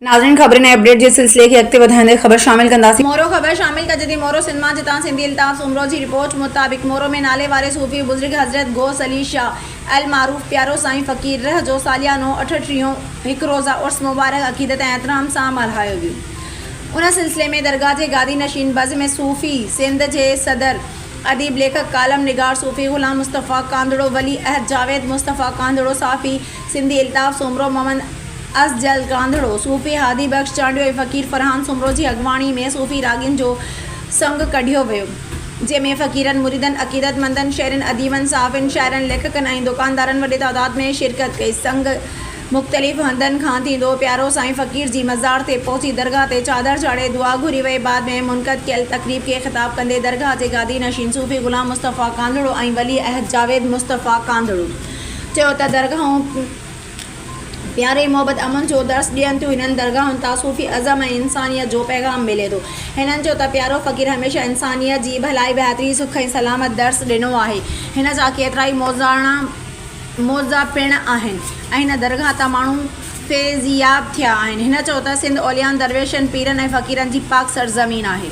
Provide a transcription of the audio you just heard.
नाज़रीन ख़बरें नए अपडेट जे सिलसिले खे अॻिते वधाईंदे ख़बर शामिल कंदासीं। मोरो ख़बर शामिल कजदी मोरो सिंध मां जितां सिंधी अल्ताफ़ उमरो जी रिपोर्ट मुताबिक़ मोरो में नाले वारे सूफ़ी बुज़ुर्ग हज़रत गौस अली शाह अल मारूफ़ प्यारो साईं फ़कीर रह जो सालियानो 38 हिकु रोज़ा उर्स मुबारक अक़ीदत ऐं एहतराम सां मल्हायो वियो। उन सिलसिले में दरगाह जे गादी नशीन बज़ में सूफ़ी सिंध जे सदर अदीब लेखक कालम निगार सूफ़ी ग़ुलाम मुस्तफ़ा कांदड़ो वली अहद जावेद मुस्तफ़ा कांदड़ो साफ़ी सिंधी अल्ताफ़ सुमरो मोहम्मद असजल कांदड़ो सूफ़ी हादी बख्श चांडियो ऐं फ़कीर फरहान सुमरो जी अॻवाणी में सूफ़ी रागिन जो संग कढियो वियो, जंहिंमें फ़कीरनि मुरीदनि अक़ीदतमंदनि शहरनि अदीबनि साफ़िन शाइरनि लेखकनि ऐं दुकानदारनि वॾे तादाद में शिरकत कई। संग मुख़्तलिफ़ हंधनि खां थींदो प्यारो साईं फ़कीर जी मज़ार ते पहुची दरगाह ते चादर चाढ़े दुआ घुरी वई। बाद में मुनक़द कयल तक़रीब खे ख़िताब कंदे दरगाह जे गादी नशीन सूफ़ी ग़ुलाम मुस्तफ़ा कांदड़ो ऐं वली अहद जावेद मुस्तफ़ा कांदड़ो चयो त दरगाहूं प्यारे मोहब्बत अमन जो दर्स ॾियनि थियूं। हिननि दरगाहुनि तां सूफ़ी अज़म ऐं इंसानियत जो पैगाम मिले थो। हिननि चयो त प्यारो फ़कीर हमेशह इंसानियत जी भलाई बहितरी सुख ऐं सलामत दर्स ॾिनो आहे। हिन जा केतिराई मौज़ा पिण आहिनि ऐं हिन दरगाह तां माण्हू फैज़याब थिया आहिनि। हिन चयो त सिंध ओलियान दरवेशनि पीरनि ऐं फ़कीरनि जी पाक सरज़मीन आहे।